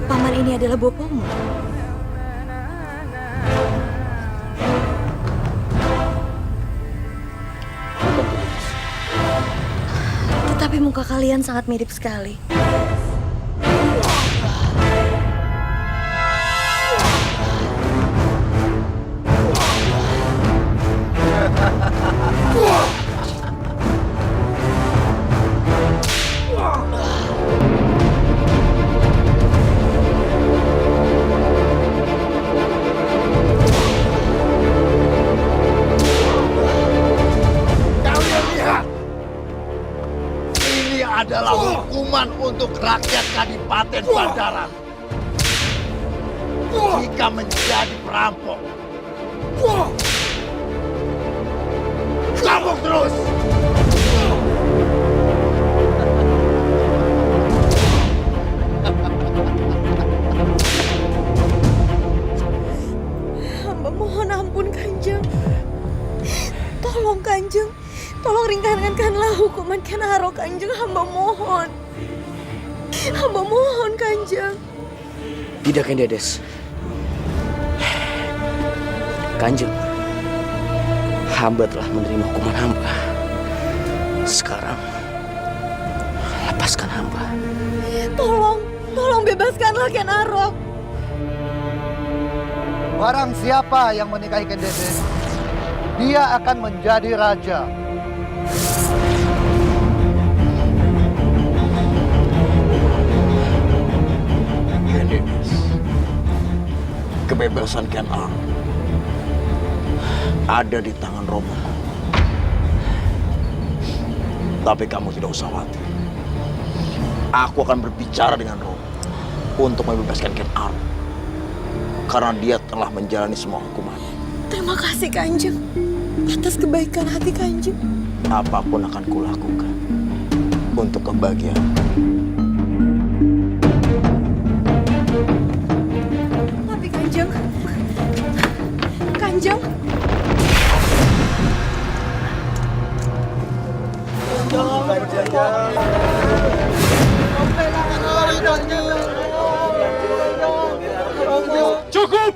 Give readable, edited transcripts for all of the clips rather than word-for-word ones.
paman ini adalah bopomu? Tetapi muka kalian sangat mirip sekali. Adalah hukuman untuk rakyat Kadipaten Bandaran jika menjadi perampok. Kabur terus! Hamba mohon ampun, Kanjeng. Tolong, Kanjeng. Tolong ringankanlah hukuman Ken Arok, Kanjeng. Hamba mohon. Hamba mohon, Kanjeng. Tidak, Kendedes. Kanjeng, hamba telah menerima hukuman hamba. Sekarang, lepaskan hamba. Tolong bebaskanlah Ken Arok. Barang siapa yang menikahi Kendedes, dia akan menjadi raja. Kendedes, kebebasan Ken Arok ada di tangan Romoku. Tapi kamu tidak usah khawatir. Aku akan berbicara dengan Romo untuk membebaskan Ken Arok karena dia telah menjalani semua hukuman. Terima kasih, Kanjeng, atas kebaikan hati Kanjeng. Apapun akan kulakukan untuk kebahagiaan. Tapi Kanjeng, Kanjeng. Cukup!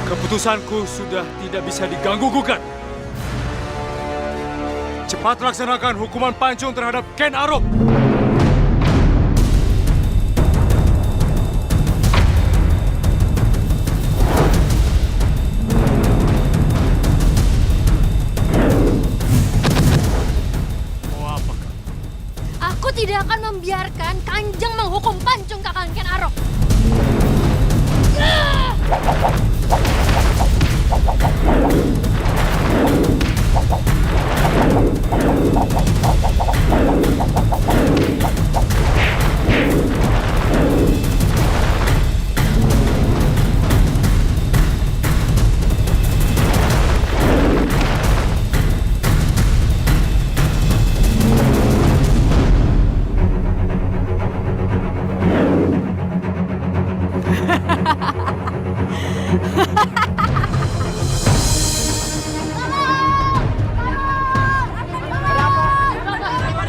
Keputusanku sudah tidak bisa diganggu-gugat. Cepat laksanakan hukuman pancung terhadap Ken Arok. Aku tidak akan membiarkan Kanjeng menghukum pancung kakak Ken Arok.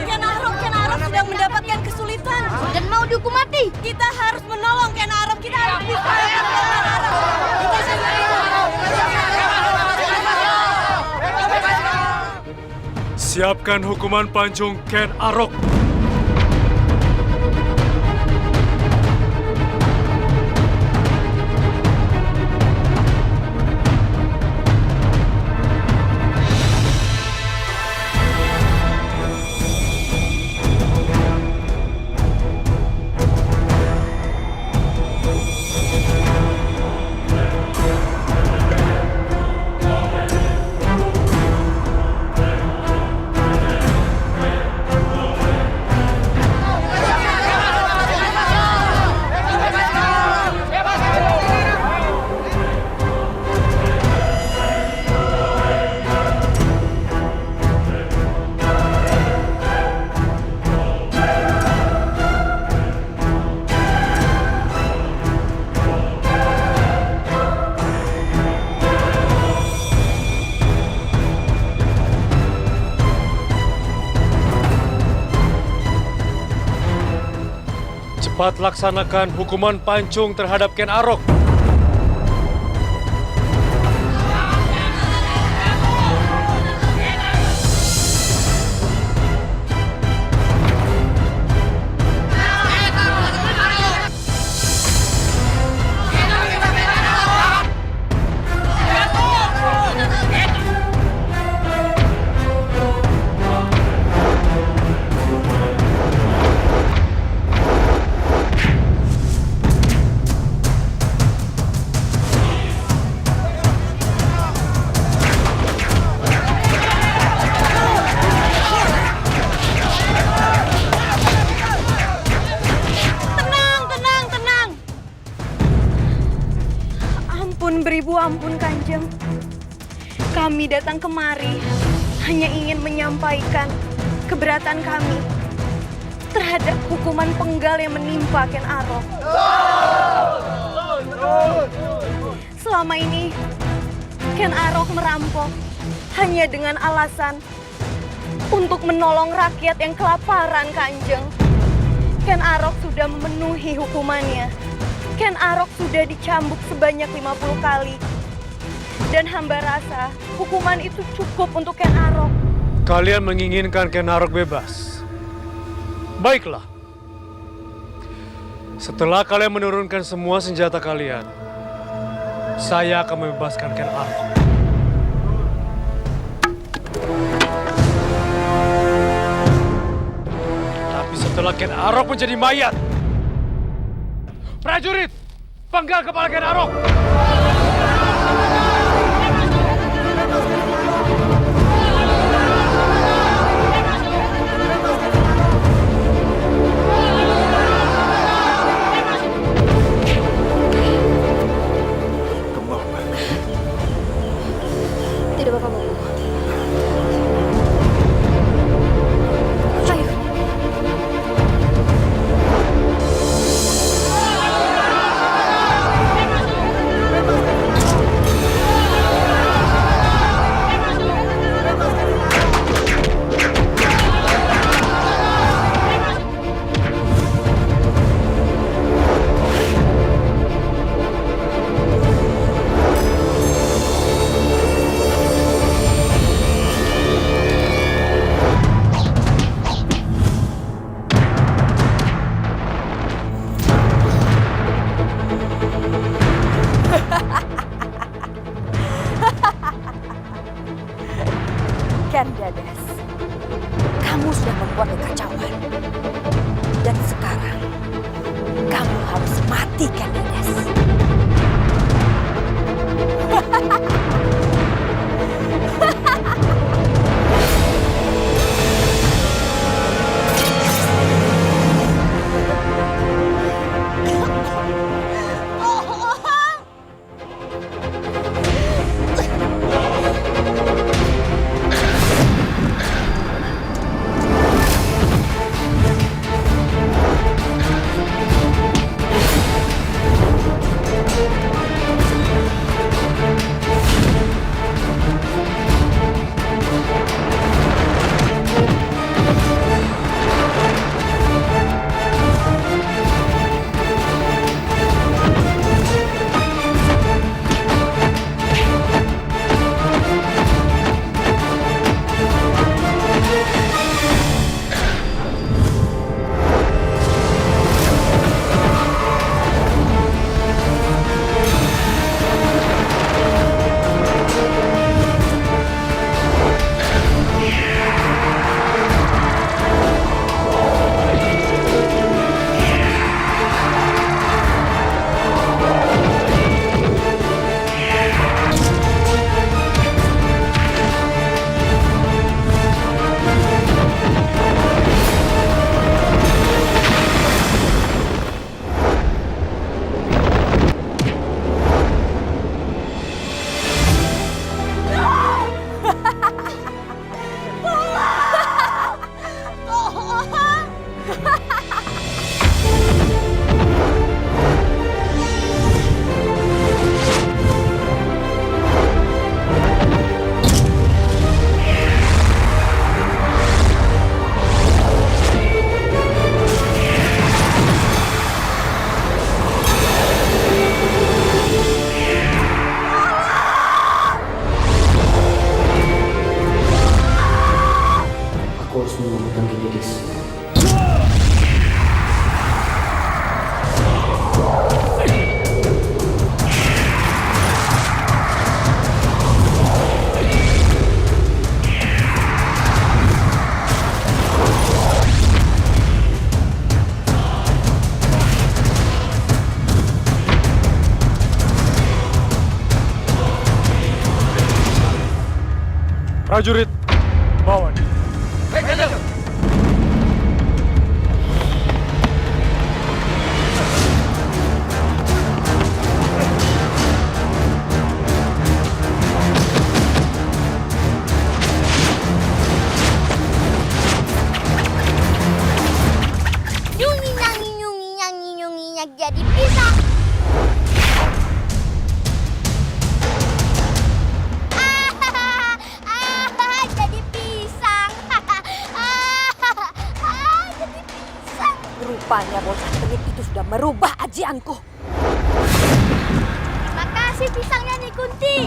Ken Arok sedang mendapatkan kesulitan Dan mau dihukum mati. Kita harus menolong Ken Arok. Kita harus bisa. Siapkan hukuman pancung Ken Arok. Cepat laksanakan hukuman pancung terhadap Ken Arok. Tenang. Ampun beribu ampun Kanjeng. Kami datang kemari hanya ingin menyampaikan keberatan kami terhadap hukuman penggal yang menimpa Ken Arok. Selama ini Ken Arok merampok hanya dengan alasan untuk menolong rakyat yang kelaparan, Kanjeng. Ken Arok sudah memenuhi hukumannya. Ken Arok sudah dicambuk sebanyak 50 kali. Dan hamba rasa hukuman itu cukup untuk Ken Arok. Kalian menginginkan Ken Arok bebas. Baiklah. Setelah kalian menurunkan semua senjata kalian, saya akan membebaskan Ken Arok. Tapi setelah Ken Arok menjadi mayat, prajurit, penggal kepala Ken Arok. Tidak apa-apa, Bu. Ayo. Prajurit, bawa dia. Nyungi-nyungi jadi pisang. Jadi pisang. Jadi pisang. Rupanya bocah tengik itu sudah merubah ajianku. Makasih pisangnya nih Kunti.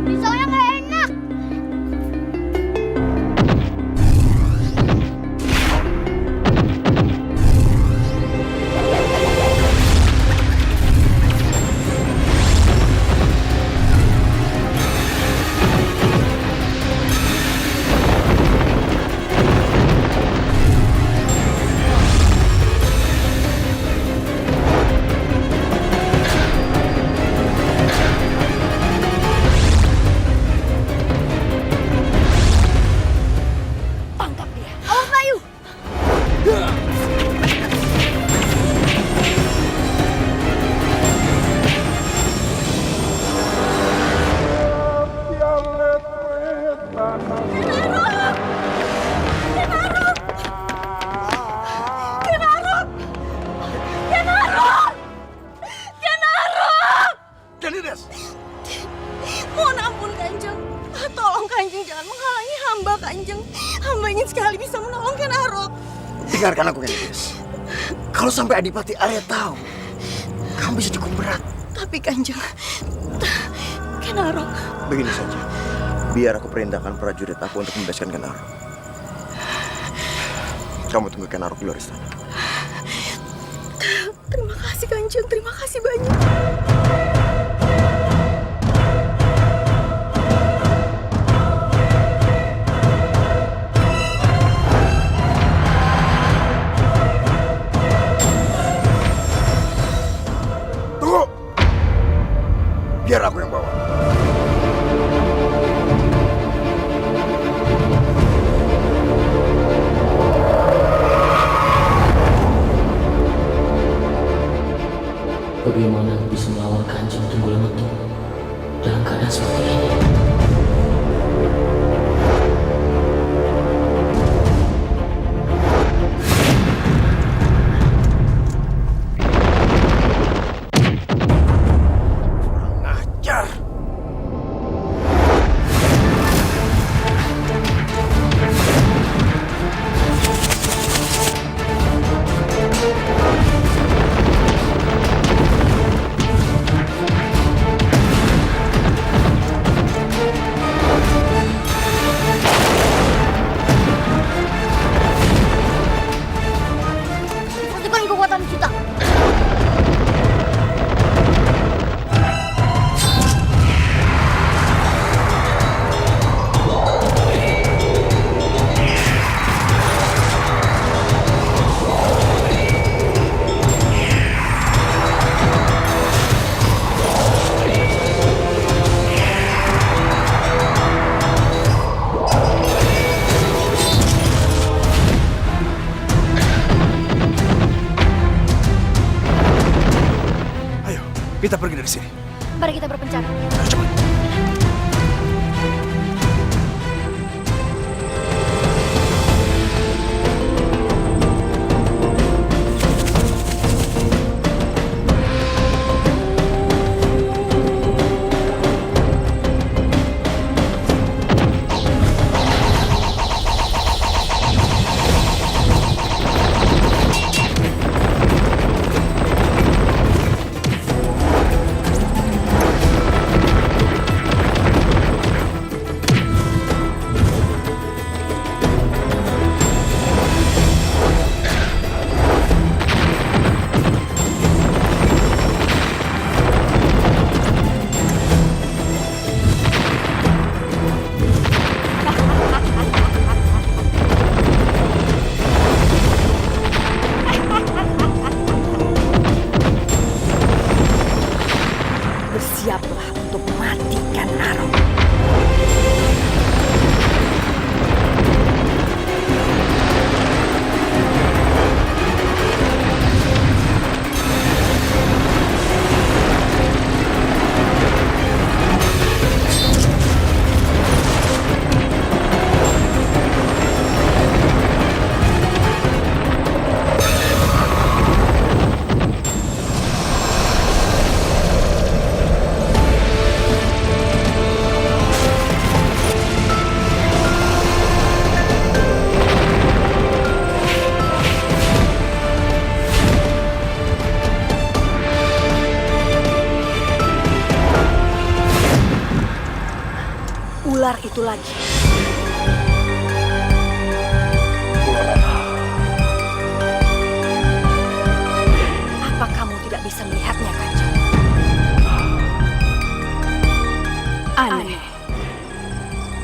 Pisangnya nggak enak. Tangkap dia. Awas Bayu. Janides! Mohon ampun Kanjeng. Tolong Kanjeng jangan menghalangi hamba Kanjeng. Hamba ingin sekali bisa menolong Ken Arok. Dengarkan aku, Janides. Kalau sampai Adipati Arya tahu, kamu bisa cukup berat. Tapi Kanjeng, Ken Arok. Begini saja, biar aku perintahkan prajurit aku untuk membebaskan Ken Arok. Kamu tunggu Ken Arok di luar istana. Terima kasih Kanjeng, terima kasih banyak. Tunggu! Biar aku yang bawa. Bagaimana aku bisa melawan Kanjeng Tunggul-Mentung dalam keadaan seperti ini? Kurang ajar! Pertukan kekuatan kita. Ayo, kita pergi dari sini. Mari kita berpencar. Ayo, cepat. itu lagi. Apa kamu tidak bisa melihatnya, Kanjeng? Aneh.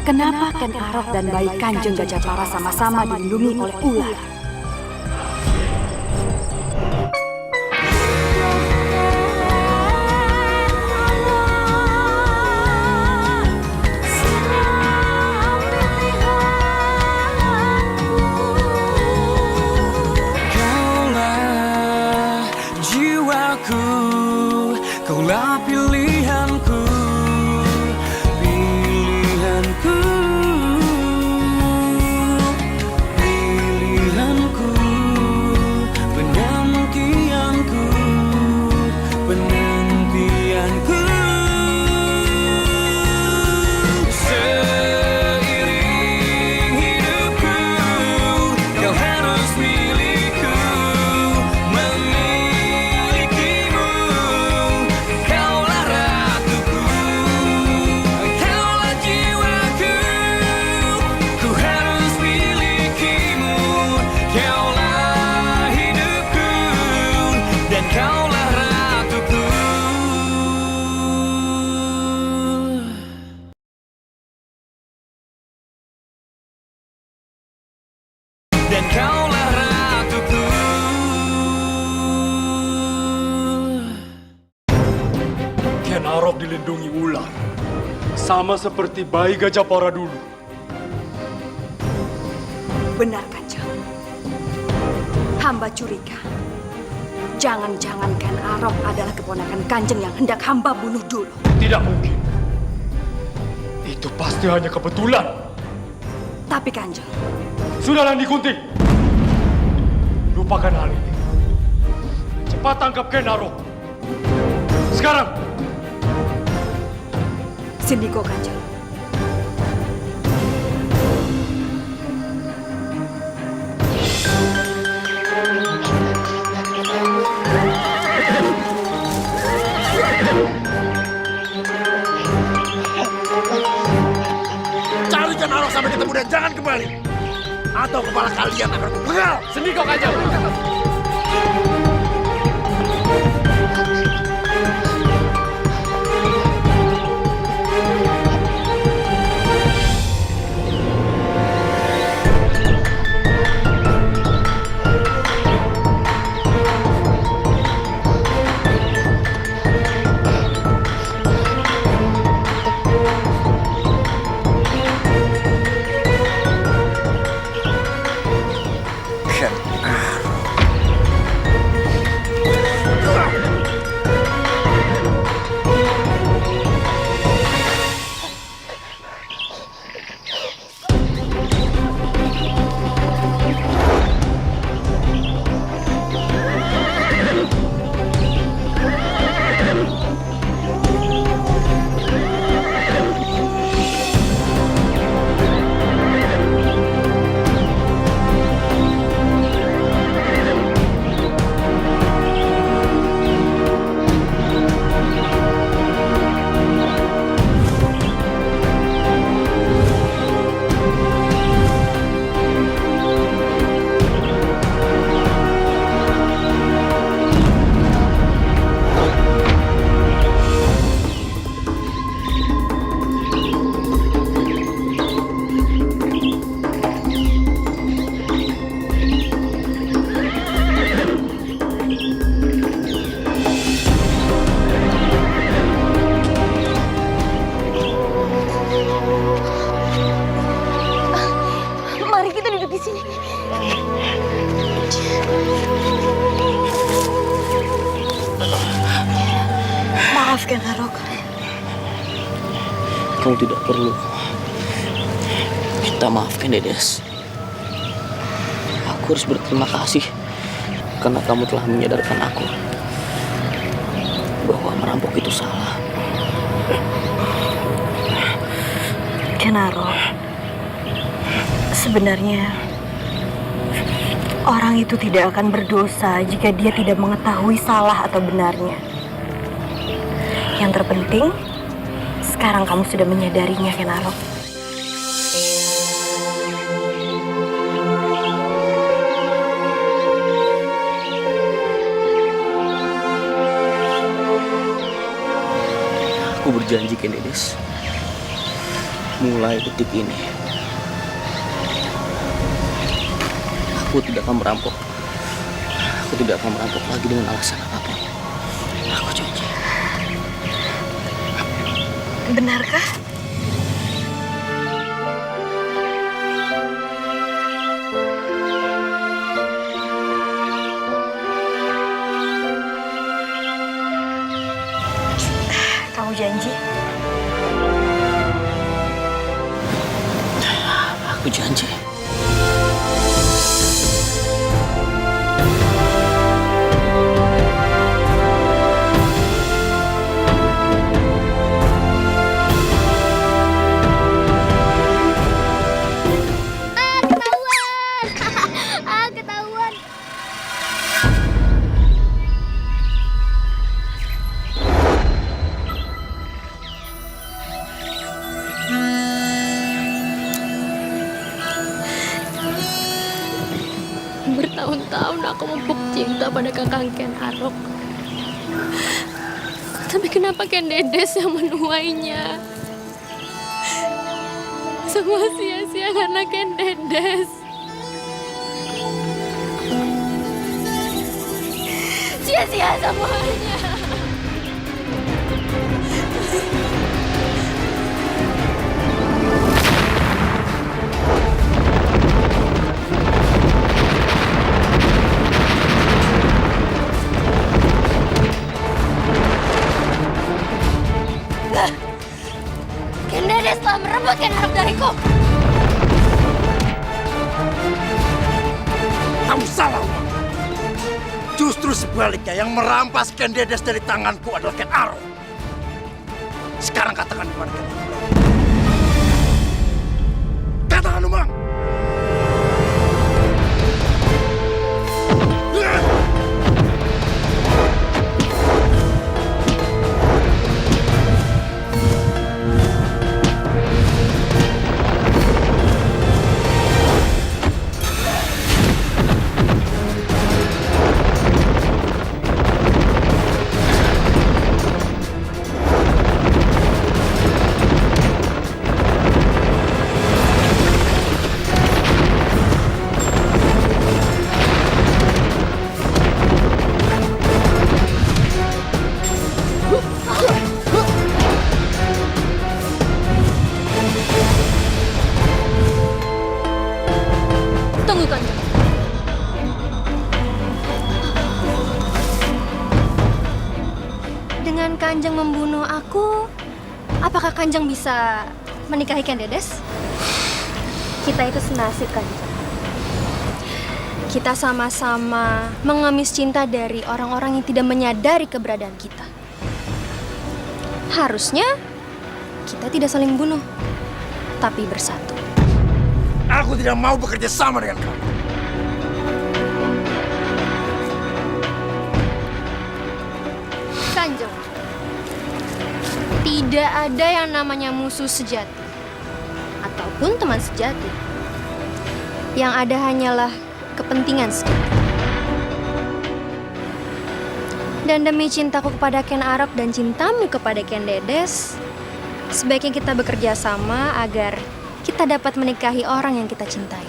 Kenapa Ken Arok dan Bayi Kanjeng Gajapara sama-sama dilindungi oleh ular? Kaulah jiwaku, kaulah pilihanku, pilihanku, pilihanku, penantianku, penantianku. Seiring hidupku, kau harus milikku, memilikimu. Kaulah ratuku, kaulah jiwaku, ku harus milikimu. Kaulah hidupku, dan kaulah ratuku. Dan kaulah ratuku. Ken Arok dilindungi ular. Sama seperti Bayi Gajapara dulu. Benar, Kanjeng. Hamba curiga. Jangan-jangan Ken Arok adalah keponakan Kanjeng yang hendak hamba bunuh dulu. Tidak mungkin. Itu pasti hanya kebetulan. Tapi Kanjeng, Sudahlah Nikunting. Lupakan hal ini. Cepat tangkap Ken Arok. Sekarang. Sindiko Kanjeng. Cari Ken Arok sampai ketemu dan jangan kembali. Atau kepala kalian akan kupegal. Sendiko Kanjeng. Ken Arok. Mari kita duduk di sini. Maaf Ken Arok. Kamu tidak perlu minta maaf, Ken Dedes. Aku harus berterima kasih karena kamu telah menyadarkan aku bahwa merampok itu salah. Ken Arok, sebenarnya orang itu tidak akan berdosa jika dia tidak mengetahui salah atau benarnya. Yang terpenting, sekarang kamu sudah menyadarinya, Ken Arok. berjanji Ken Dedes, mulai detik ini aku tidak akan merampok. Aku tidak akan merampok lagi dengan alasan apapun. Aku janji. Benarkah? Kamu janji? Aku janji. Ketahuan. Bertahun-tahun aku memupuk cinta pada kakang Ken Arok. Tapi kenapa Ken Dedes yang menuainya? Semua sia-sia karena Ken Dedes. Sia-sia semuanya. Ken Dedes telah merebut Ken Arok dariku. Kamu salah. Justru sebaliknya, yang merampas Ken Dedes dari tanganku adalah Ken Arok. Sekarang katakan di mana Ken Arok? Katakan, Umang. Tunggu Kanjeng. Dengan Kanjeng membunuh aku, apakah Kanjeng bisa menikahi Ken Dedes? Kita itu senasib, Kanjeng. Kita sama-sama mengemis cinta dari orang-orang yang tidak menyadari keberadaan kita. Harusnya kita tidak saling bunuh, tapi bersatu. Aku tidak mau bekerja sama dengan kamu. Kanjeng, tidak ada yang namanya musuh sejati ataupun teman sejati. Yang ada hanyalah kepentingan sejati. Dan demi cintaku kepada Ken Arok dan cintamu kepada Ken Dedes, sebaiknya kita bekerja sama agar kita dapat menikahi orang yang kita cintai.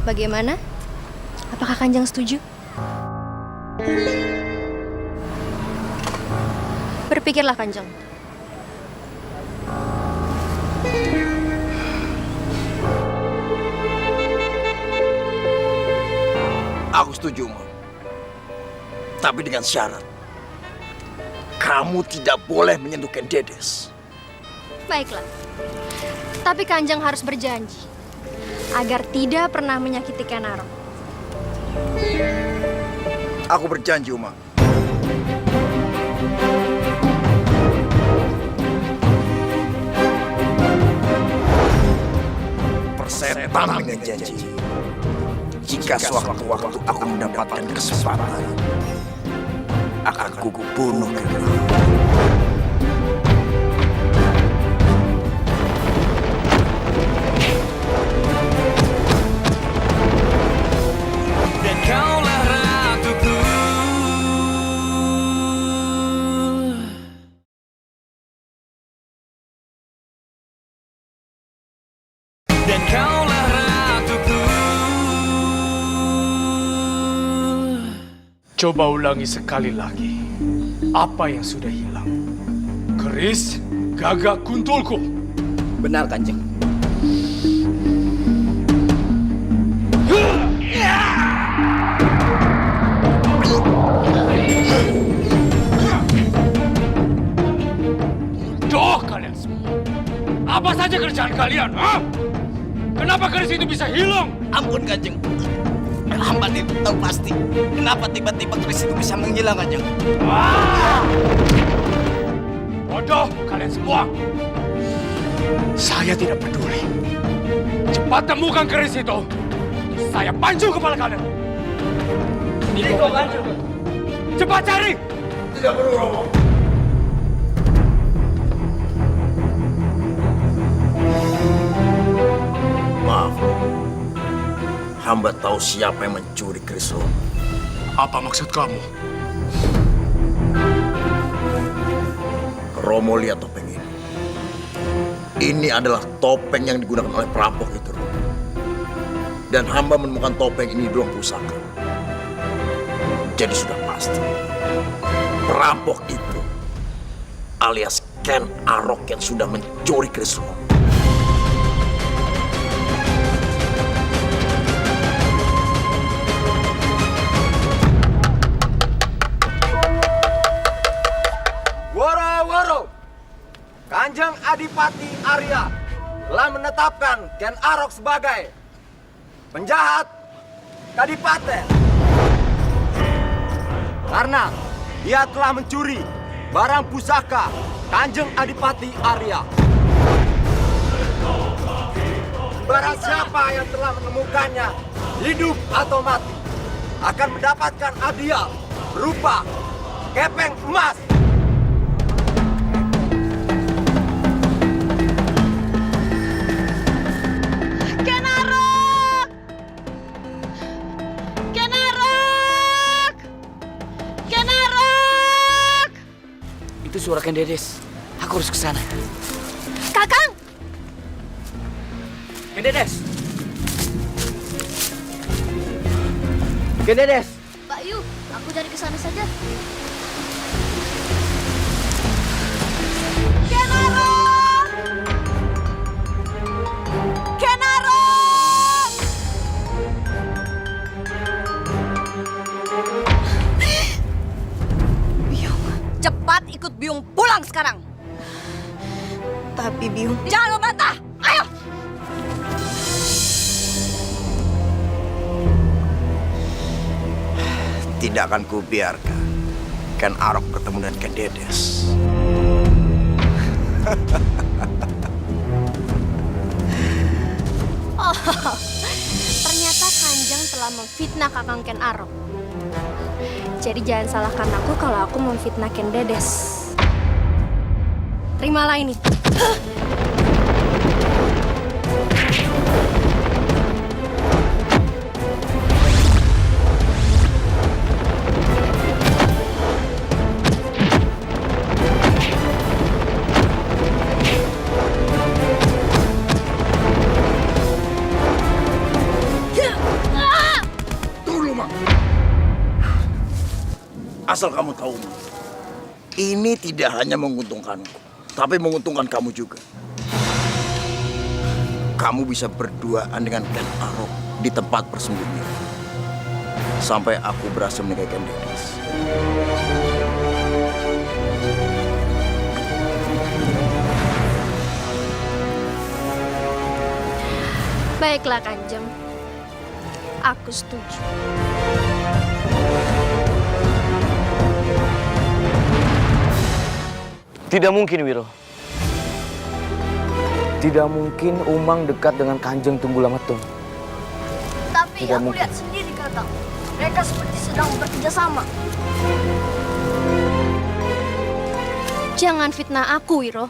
Bagaimana? Apakah Kanjeng setuju? Berpikirlah, Kanjeng. Aku setuju, Umang. Tapi dengan syarat. Kamu tidak boleh menyentuh Ken Dedes. Baiklah. Tapi Kanjeng harus berjanji agar tidak pernah menyakiti Ken Arok. Aku berjanji, Umang. Persetan dengan janji. Jika sewaktu-waktu aku mendapatkan kesempatan, akan kubunuh Ken Arok. Coba ulangi sekali lagi apa yang sudah hilang. Keris gagak kuntulku. Benar, Kanjeng. Doh kalian semua. Apa saja kerjaan kalian? Ha? Kenapa keris itu bisa hilang? Ampun, Kanjeng. Hamba tidak tahu pasti kenapa tiba-tiba keris itu bisa menghilang, Kanjeng. Bodoh kalian semua. Saya tidak peduli. Cepat temukan keris itu. Saya pancung kepala kalian. Niko pancung. Cepat cari. Tidak perlu, Romo. Maaf, hamba tahu siapa yang mencuri keris Romo. Apa maksud kamu? Romo, lihat topeng ini. Ini adalah topeng yang digunakan oleh perampok itu, Romo. Dan hamba menemukan topeng ini di ruang pusaka. Jadi sudah pasti, perampok itu alias Ken Arok yang sudah mencuri keris Romo. Woro-woro, Kanjeng Adipati Arya telah menetapkan Ken Arok sebagai penjahat Kadipaten karena dia telah mencuri barang pusaka Kanjeng Adipati Arya. Barang siapa yang telah menemukannya, hidup atau mati, akan mendapatkan hadiah berupa kepeng emas. Itu suara Ken Dedes. Aku harus ke sana. Kakang! Ken Dedes. Ken Dedes. Pak Yu, aku cari ke sana saja. Kenarok! Kenarok! Biung, cepat ikut Biung pulang sekarang. Tapi Biung, jangan membantah. Ayo! Tidak akan kubiarkan Ken Arok bertemu dengan Ken Dedes. Oh, ternyata Kanjeng telah memfitnah Kakang Ken Arok. Jadi jangan salahkan aku kalau aku memfitnah Ken Dedes. Terimalah ini. Asal kamu tahu, Ma, ini tidak hanya menguntungkanku, tapi menguntungkan kamu juga. Kamu bisa berduaan dengan Ken Arok di tempat persembunyian. Sampai aku berhasil menikahi Ken Dedes. Baiklah Kanjeng. Aku setuju. Tidak mungkin, Wiro. Tidak mungkin Umang dekat dengan Kanjeng Tunggulametung. Tapi Tidak aku mungkin. lihat sendiri, Kakang. Mereka seperti sedang bekerja sama. Jangan fitnah aku, Wiro.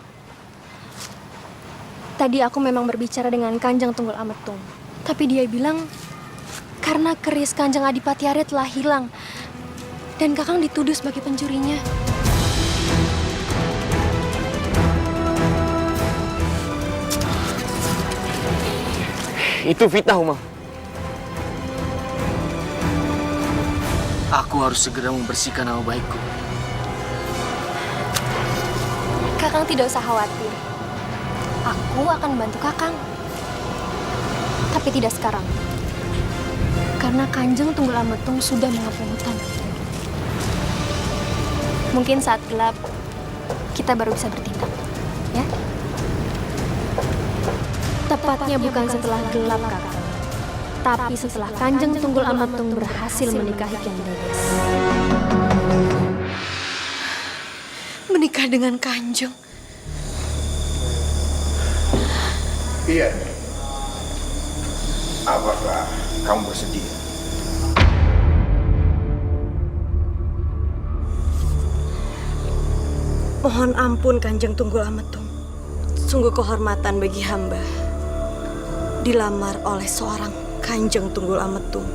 Tadi aku memang berbicara dengan Kanjeng Tunggulametung. Tapi dia bilang karena keris Kanjeng Adipati Arya telah hilang dan Kakang dituduh sebagai pencurinya. Itu fitnah, Umang. Aku harus segera membersihkan nama baikku. Kakang tidak usah khawatir. Aku akan membantu Kakang. Tapi tidak sekarang. Karena Kanjeng Tunggul Ametung sudah mengepung hutan. Mungkin saat gelap, kita baru bisa bertindak. Ya? Tepatnya bukan setelah gelap, Kakang. Tapi setelah Kanjeng Tunggul Ametung berhasil menikahi Ken Dedes. Menikah dengan Kanjeng. Iya. Apakah kamu bersedia? Mohon ampun Kanjeng Tunggul Ametung. Sungguh kehormatan bagi hamba dilamar oleh seorang Kanjeng Tunggul Ametung.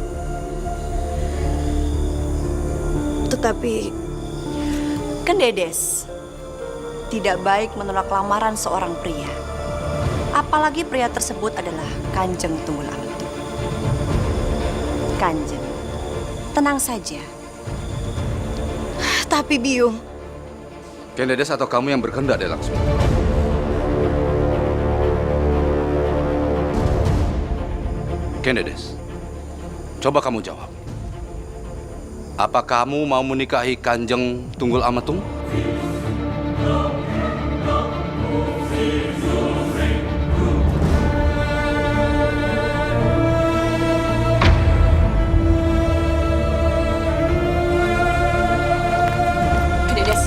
Tetapi Ken Dedes tidak baik menolak lamaran seorang pria. Apalagi pria tersebut adalah Kanjeng Tunggul Ametung. Kanjeng, tenang saja. Tapi Biung, Ken Dedes atau kamu yang berkehendak, Dek Laksmi? Ken Dedes, coba kamu jawab. Apa kamu mau menikahi Kanjeng Tunggul Ametung? Dedes,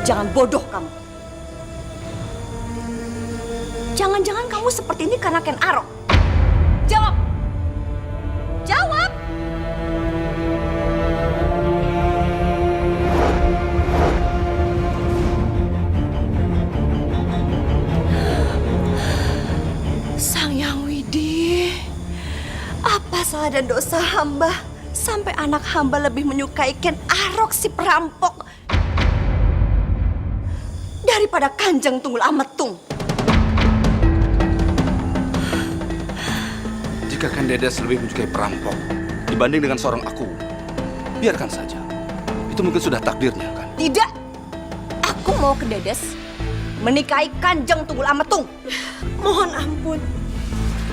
jangan bodoh kamu. Jangan-jangan kamu seperti ini karena Ken Arok. Jawab! Jawab! Sang Yang Widi, apa salah dan dosa hamba sampai anak hamba lebih menyukai Ken Arok si perampok daripada Kanjeng Tunggul Ametung? Jika Ken Dedes lebih menyukai perampok dibanding dengan seorang aku, biarkan saja. Itu mungkin sudah takdirnya, kan? Tidak. Aku mau Ken Dedes menikahi Kanjeng Tunggul Ametung. Mohon ampun.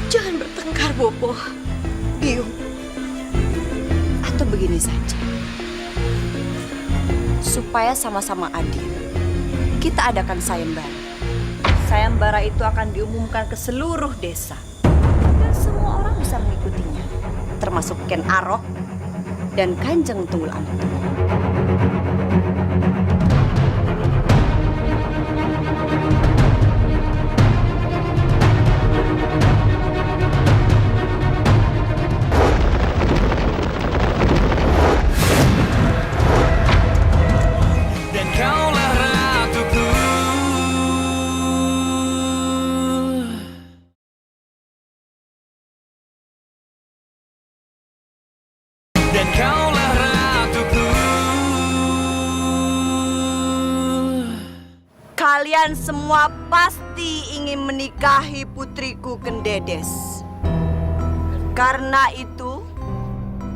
Jangan bertengkar, Bopo. Biung. Atau begini saja. Supaya sama-sama adil, kita adakan sayembara. Sayembara itu akan diumumkan ke seluruh desa. Dan semua orang bisa mengikutinya. Termasuk Ken Arok dan Kanjeng Tunggul Ametung. Dan kaulah ratuku. Dan kaulah ratuku. Kalian semua pasti ingin menikahi putriku Ken Dedes. Karena itu,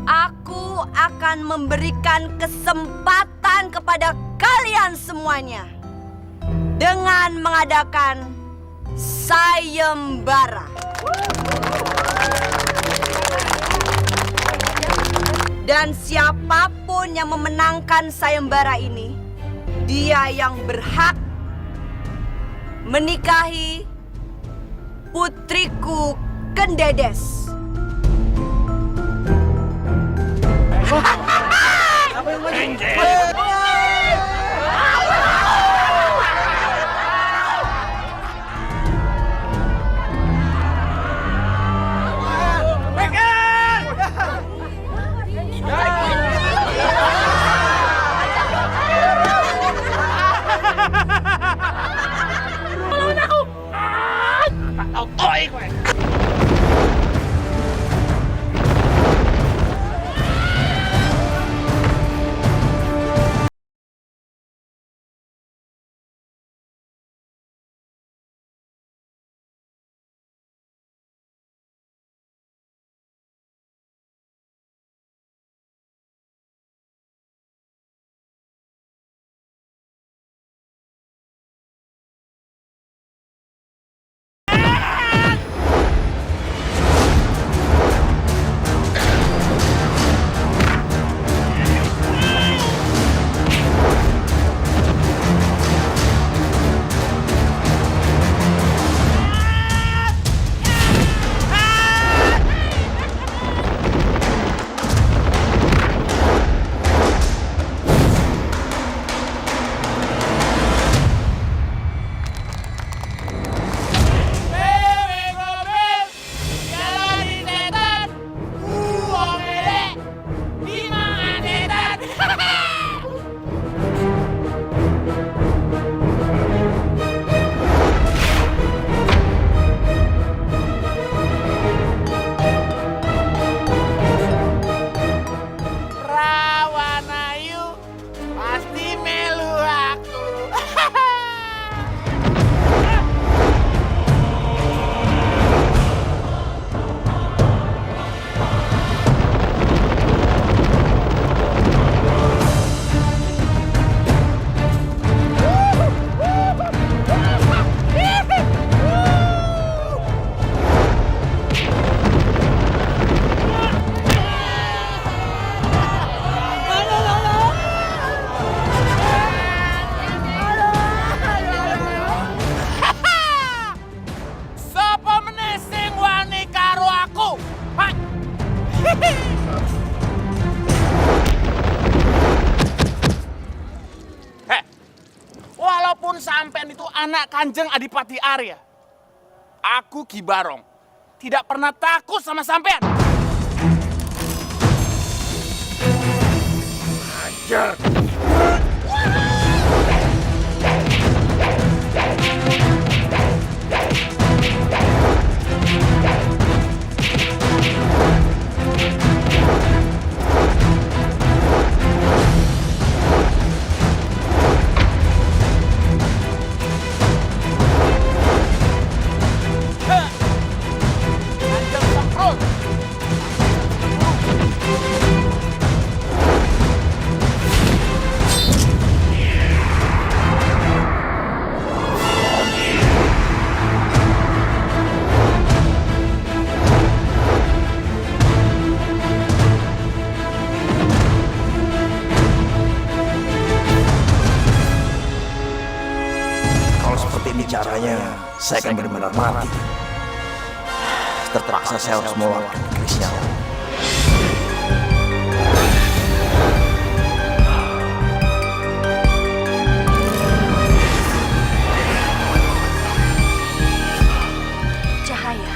aku akan memberikan kesempatan kepada kalian semuanya dengan mengadakan sayembara. Dan siapapun yang memenangkan sayembara ini, dia yang berhak menikahi putriku Ken Dedes. anak Kanjeng Adipati Arya. Aku Ki Barong tidak pernah takut sama sampean. Ajar. Caranya saya akan benar-benar mati. Terpaksa saya harus mengeluarkan kerisnya. Cahaya.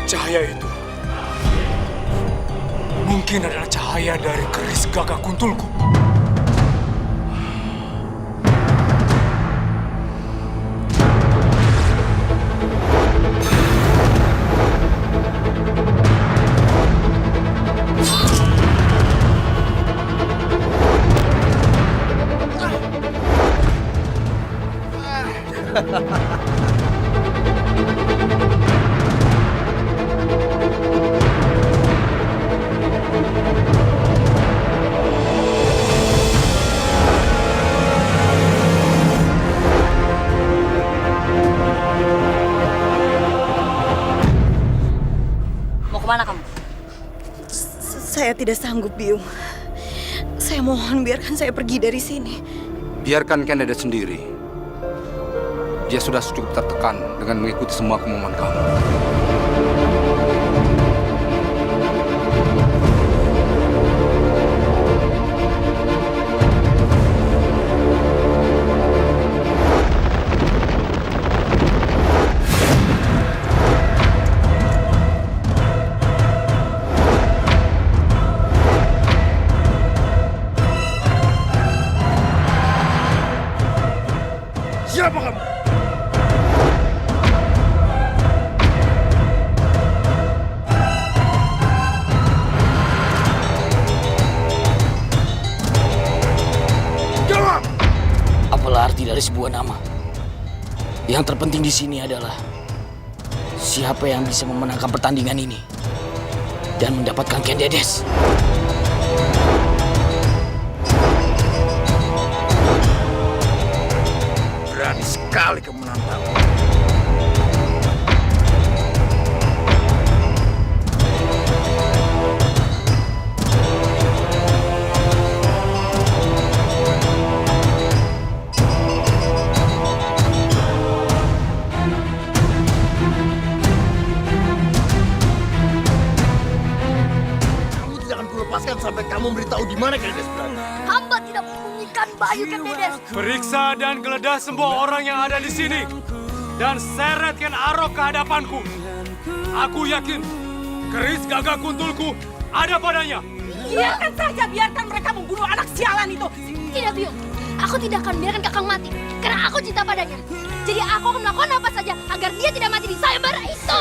Cahaya itu mungkin adalah cahaya dari keris Gagak Kuntulku. Mana kamu? Saya tidak sanggup, Biung. Saya mohon biarkan saya pergi dari sini. Biarkan Ken Dedes sendiri. Dia sudah cukup tertekan dengan mengikuti semua kemauan kamu. Siapa kamu? Jawab! Apalah arti dari sebuah nama? Yang terpenting di sini adalah siapa yang bisa memenangkan pertandingan ini dan mendapatkan Ken Dedes. Berani sekali kamu menantang. Kamu tidak akan kulepaskan sampai kamu memberitahu di mana Ken Dedes berada. Hamba tidak membunyikan bayu Ken Dedes. Periksa dan geledah semua orang yang ada di sini dan seret Ken Arok ke hadapanku. Aku yakin keris Gagak Kuntulku ada padanya. Biarkan saja, biarkan mereka membunuh anak sialan itu. Tidak, Biung. Aku tidak akan biarkan Kakang mati karena aku cinta padanya. Jadi aku akan melakukan apa saja agar dia tidak mati di sayembara itu.